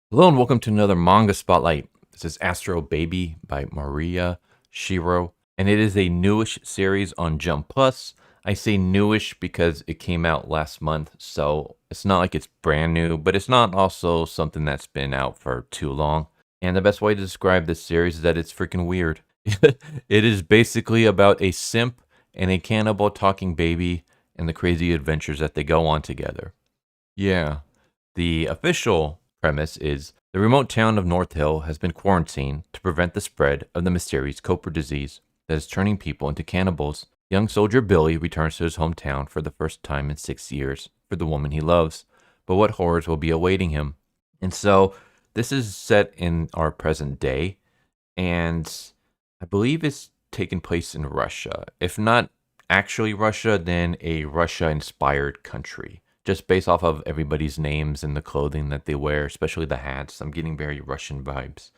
Hello and welcome to another manga spotlight. This is Astro Baby by Maria Shiro, and it is a newish series on Jump Plus. I say newish because it came out last month, so it's not like it's brand new, but it's not also something that's been out for too long. And the best way to describe this series is that it's freaking weird. It is basically about a simp and a cannibal talking baby and the crazy adventures that they go on together. Yeah. The official premise is the remote town of North Hill has been quarantined to prevent the spread of the mysterious Couper disease that is turning people into cannibals. Young soldier Billy returns to his hometown for the first time in 6 years for the woman he loves, but what horrors will be awaiting him? And so this is set in our present day, and I believe it's taken place in Russia. If not actually Russia, then a Russia inspired country just based off of everybody's names and the clothing that they wear, especially the hats. I'm getting very Russian vibes.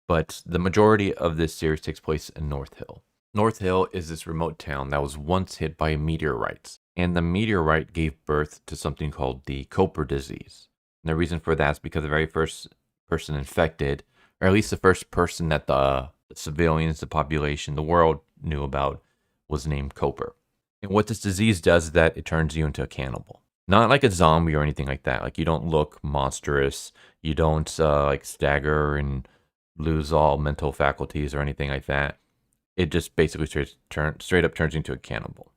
But the majority of this series takes place in North Hill. North Hill is this remote town that was once hit by meteorites, and the meteorite gave birth to something called the Couper disease. And the reason for that is because the very first person infected, or at least the first person that the civilians, the population, the world knew about, was named Couper. And what this disease does is that it turns you into a cannibal. Not like a zombie or anything like that. Like you don't look monstrous. You don't like stagger and lose all mental faculties or anything like that. It just basically straight up turns you into a cannibal.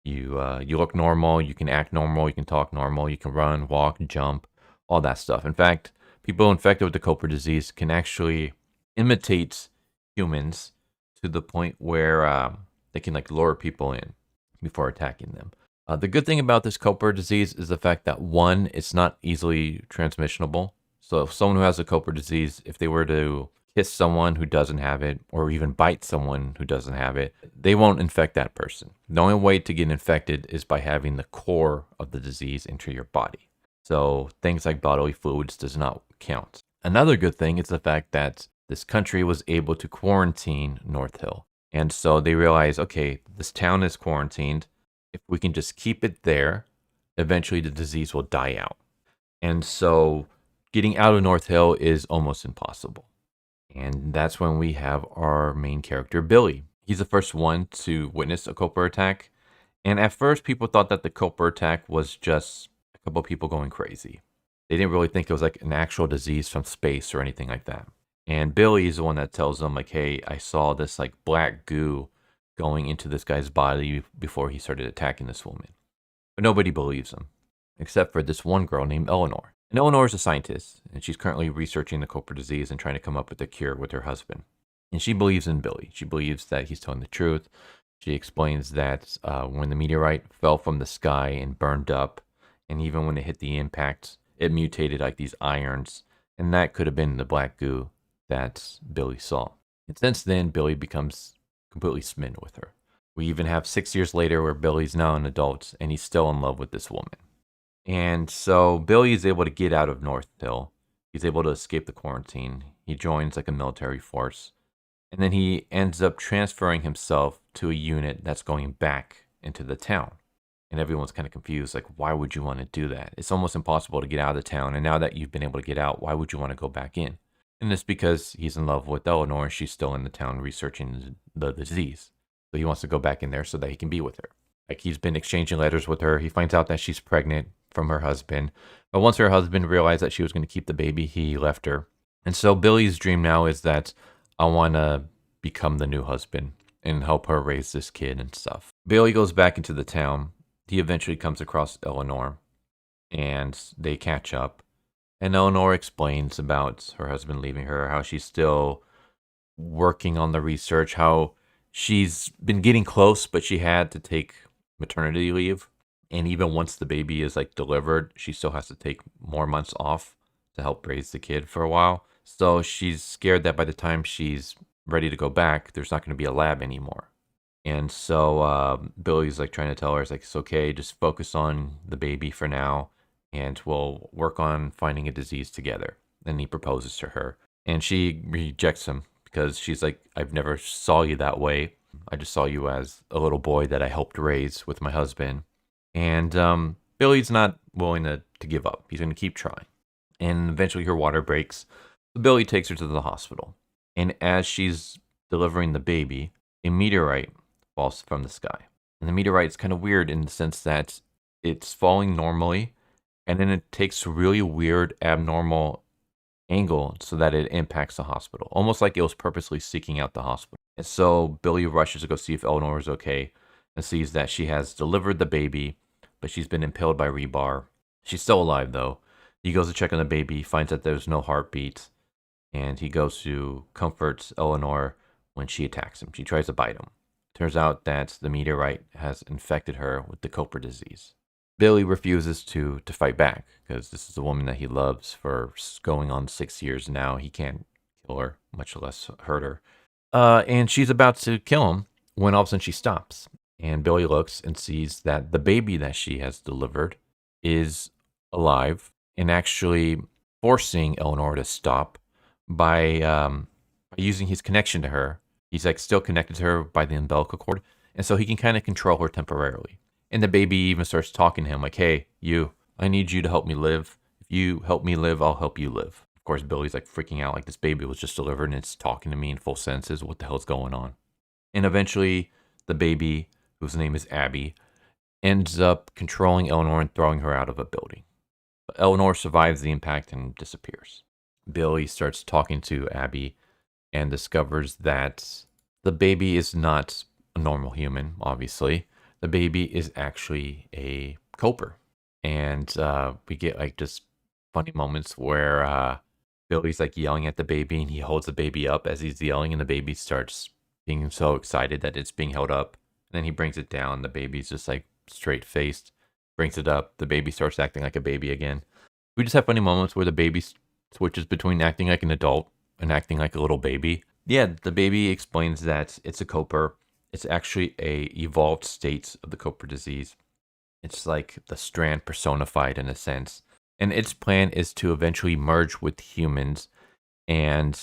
You look normal. You can act normal. You can talk normal. You can run, walk, jump, all that stuff. In fact, people infected with the Couper disease can actually imitate humans to the point where they can like lure people in before attacking them. The good thing about this Couper disease is the fact that one, it's not easily transmissionable. So if someone who has a Couper disease, if they were to kiss someone who doesn't have it, or even bite someone who doesn't have it, they won't infect that person. The only way to get infected is by having the core of the disease enter your body. So things like bodily fluids does not count. Another good thing is the fact that this country was able to quarantine North Hill. And so they realized, okay, this town is quarantined. If we can just keep it there, eventually the disease will die out. And so getting out of North Hill is almost impossible. And that's when we have our main character, Billy. He's the first one to witness a Couper attack. And at first, people thought that the Couper attack was just a couple people going crazy. They didn't really think it was like an actual disease from space or anything like that. And Billy is the one that tells them, like, hey, I saw this like black goo going into this guy's body before he started attacking this woman. But nobody believes him, except for this one girl named Elenor. And Elenor is a scientist, and she's currently researching the Couper disease and trying to come up with a cure with her husband. And she believes in Billy. She believes that he's telling the truth. She explains that when the meteorite fell from the sky and burned up, and even when it hit the impact, it mutated like these irons, and that could have been the black goo that Billy saw. And since then, Billy becomes completely smitten with her. We even have 6 years later where Billy's now an adult and he's still in love with this woman. And so Billy is able to get out of North Hill. He's able to escape the quarantine. He joins like a military force. And then he ends up transferring himself to a unit that's going back into the town. And everyone's kind of confused, like, why would you want to do that? It's almost impossible to get out of the town. And now that you've been able to get out, why would you want to go back in? And it's because he's in love with Elenor and she's still in the town researching the disease. So he wants to go back in there so that he can be with her. Like he's been exchanging letters with her. He finds out that she's pregnant from her husband. But once her husband realized that she was going to keep the baby, he left her. And so Billy's dream now is that I want to become the new husband and help her raise this kid and stuff. Billy goes back into the town. He eventually comes across Elenor and they catch up. And Elenor explains about her husband leaving her, how she's still working on the research, how she's been getting close, but she had to take maternity leave. And even once the baby is like delivered, she still has to take more months off to help raise the kid for a while. So she's scared that by the time she's ready to go back, there's not going to be a lab anymore. And so Billy's like trying to tell her, it's okay, just focus on the baby for now. And we'll work on finding a disease together. And he proposes to her. And she rejects him because she's like, I've never saw you that way. I just saw you as a little boy that I helped raise with my husband. And Billy's not willing to give up. He's going to keep trying. and eventually her water breaks. So Billy takes her to the hospital. And as she's delivering the baby, a meteorite falls from the sky. And the meteorite is kind of weird in the sense that it's falling normally, and then it takes a really weird, abnormal angle so that it impacts the hospital, almost like it was purposely seeking out the hospital. And so Billy rushes to go see if Elenor is okay and sees that she has delivered the baby, but she's been impaled by rebar. She's still alive, though. He goes to check on the baby, finds that there's no heartbeat, and he goes to comfort Elenor when she attacks him. She tries to bite him. Turns out that the meteorite has infected her with the Couper disease. Billy refuses to fight back because this is a woman that he loves for going on 6 years now. He can't kill her, much less hurt her. And she's about to kill him when all of a sudden she stops. And Billy looks and sees that the baby that she has delivered is alive and actually forcing Elenor to stop by using his connection to her. He's like still connected to her by the umbilical cord. And so he can kind of control her temporarily. And the baby even starts talking to him like, hey, you, I need you to help me live. If you help me live, I'll help you live. Of course, Billy's like freaking out like this baby was just delivered and it's talking to me in full senses. What the hell's going on? And eventually the baby, whose name is Abby, ends up controlling Elenor and throwing her out of a building. But Elenor survives the impact and disappears. Billy starts talking to Abby and discovers that the baby is not a normal human, obviously. The baby is actually a Couper. And we get like just funny moments where Billy's like yelling at the baby and he holds the baby up as he's yelling and the baby starts being so excited that it's being held up. And then he brings it down. The baby's just like straight faced, brings it up. The baby starts acting like a baby again. We just have funny moments where the baby switches between acting like an adult and acting like a little baby. Yeah, the baby explains that it's a Couper. It's actually a evolved state of the Couper disease. It's like the strand personified in a sense. And its plan is to eventually merge with humans and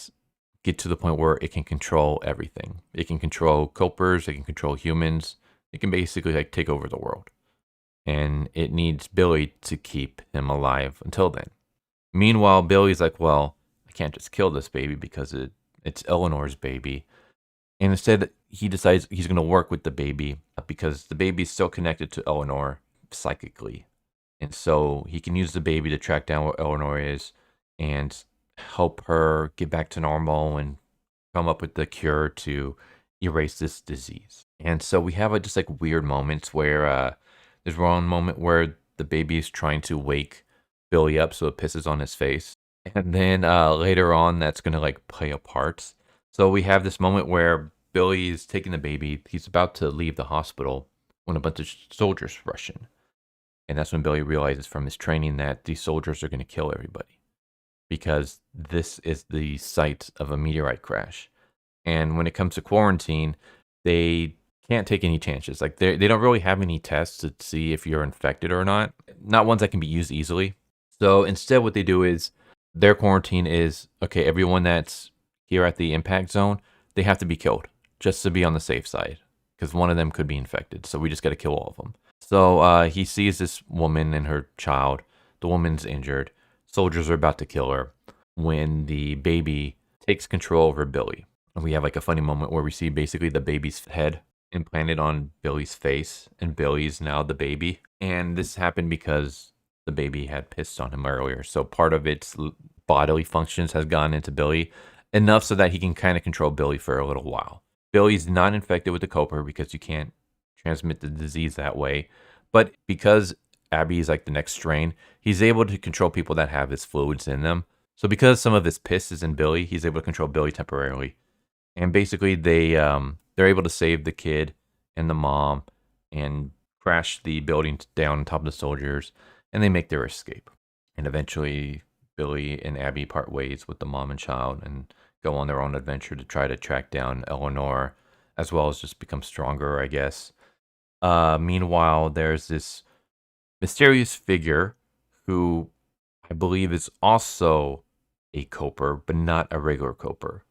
get to the point where it can control everything. It can control Coupers, it can control humans. It can basically like take over the world. And it needs Billy to keep him alive until then. Meanwhile, Billy's like, well, I can't just kill this baby because it's Eleanor's baby. And instead, he decides he's going to work with the baby because the baby's still connected to Elenor psychically. And so he can use the baby to track down where Elenor is and help her get back to normal and come up with the cure to erase this disease. And so we have just like weird moments where there's one moment where the baby is trying to wake Billy up so it pisses on his face. And then later on, that's going to like play a part. So we have this moment where Billy is taking the baby. He's about to leave the hospital when a bunch of soldiers rush in. And that's when Billy realizes from his training that these soldiers are going to kill everybody because this is the site of a meteorite crash. And when it comes to quarantine, they can't take any chances. Like they don't really have any tests to see if you're infected or not. Not ones that can be used easily. So instead what they do is their quarantine is, okay, everyone that's here at the impact zone, they have to be killed just to be on the safe side because one of them could be infected. So we just got to kill all of them. So he sees this woman and her child. The woman's injured. Soldiers are about to kill her when the baby takes control over Billy. And we have like a funny moment where we see basically the baby's head implanted on Billy's face, and Billy's now the baby. And this happened because the baby had pissed on him earlier. So part of its bodily functions has gone into Billy, enough so that he can kind of control Billy for a little while. Billy's not infected with the Couper because you can't transmit the disease that way. But because Abby is like the next strain, he's able to control people that have his fluids in them. So because some of his piss is in Billy, he's able to control Billy temporarily. And basically they're able to save the kid and the mom and crash the building down on top of the soldiers, and they make their escape. And eventually Billy and Abby part ways with the mom and child and go on their own adventure to try to track down Elenor, as well as just become stronger, I guess. Meanwhile, there's this mysterious figure who I believe is also a Couper, but not a regular Couper.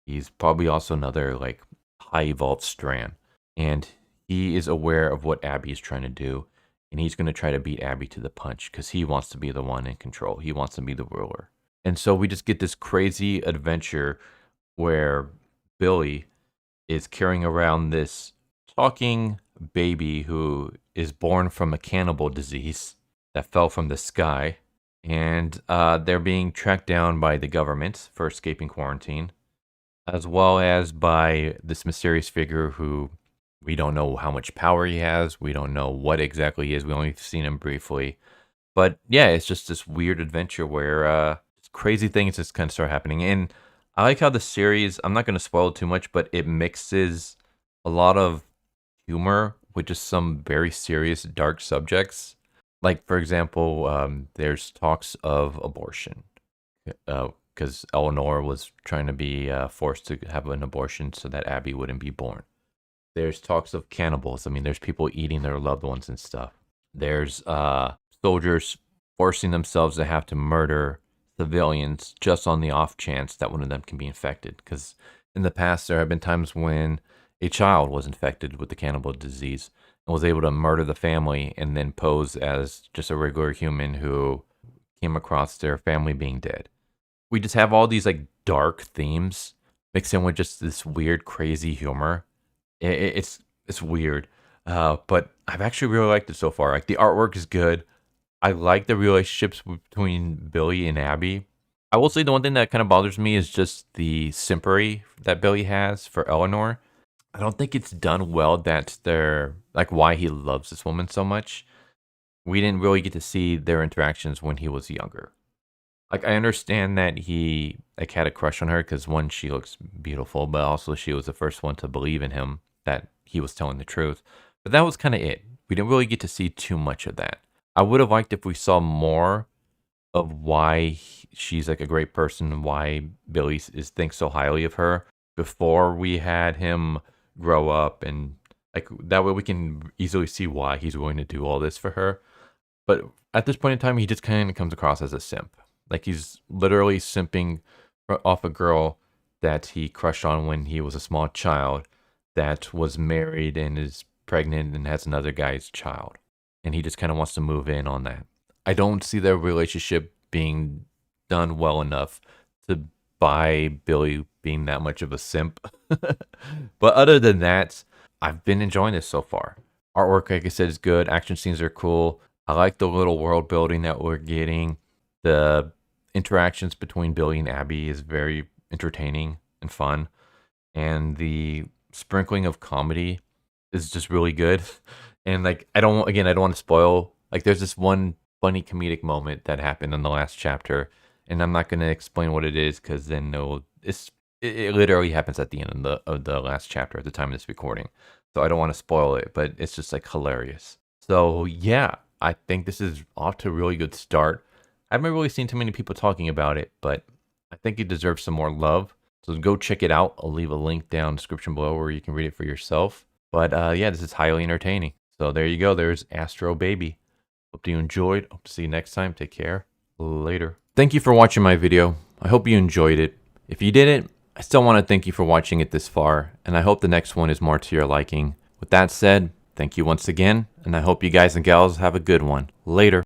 He's probably also another like high evolved strand. And he is aware of what Abby is trying to do. and he's going to try to beat Abby to the punch because he wants to be the one in control. He wants to be the ruler. And so we just get this crazy adventure where Billy is carrying around this talking baby who is born from a cannibal disease that fell from the sky. And they're being tracked down by the government for escaping quarantine, as well as by this mysterious figure who we don't know how much power he has. We don't know what exactly he is. We only seen him briefly. But yeah, it's just this weird adventure where crazy things just kind of start happening. And I like how the series, I'm not going to spoil it too much, but it mixes a lot of humor with just some very serious, dark subjects. Like, for example, there's talks of abortion. Because Elenor was trying to be forced to have an abortion so that Abby wouldn't be born. There's talks of cannibals. I mean, there's people eating their loved ones and stuff. There's soldiers forcing themselves to have to murder civilians just on the off chance that one of them can be infected. Because in the past, there have been times when a child was infected with the cannibal disease and was able to murder the family and then pose as just a regular human who came across their family being dead. We just have all these like dark themes mixed in with just this weird, crazy humor. It's weird, but I've actually really liked it so far. Like the artwork is good. I like the relationships between Billy and Abby. I will say the one thing that kind of bothers me is just the simpery that Billy has for Elenor. I don't think it's done well. That they're like why he loves this woman so much. We didn't really get to see their interactions when he was younger. Like I understand that he like had a crush on her because one, she looks beautiful, but also she was the first one to believe in him that he was telling the truth. But that was kind of it. We didn't really get to see too much of that. I would have liked if we saw more of why she's like a great person, why Billy thinks so highly of her before we had him grow up, and like that way we can easily see why he's willing to do all this for her. But at this point in time, he just kind of comes across as a simp. Like he's literally simping off a girl that he crushed on when he was a small child that was married and is pregnant and has another guy's child. And he just kind of wants to move in on that. I don't see their relationship being done well enough to buy Billy being that much of a simp. But other than that, I've been enjoying this so far. Artwork, like I said, is good. Action scenes are cool. I like the little world building that we're getting. The interactions between Billy and Abby is very entertaining and fun. And the sprinkling of comedy is just really good. And like, I don't want to spoil. Like, there's this one funny comedic moment that happened in the last chapter, and I'm not going to explain what it is because then it literally happens at the end of the last chapter at the time of this recording. So I don't want to spoil it, but it's just like hilarious. So yeah, I think this is off to a really good start. I haven't really seen too many people talking about it, but I think it deserves some more love. So go check it out. I'll leave a link down in the description below where you can read it for yourself. But yeah, this is highly entertaining. So there you go. There's Astro Baby. Hope you enjoyed. Hope to see you next time. Take care. Later. Thank you for watching my video. I hope you enjoyed it. If you didn't, I still want to thank you for watching it this far, and I hope the next one is more to your liking. With that said, thank you once again, and I hope you guys and gals have a good one. Later.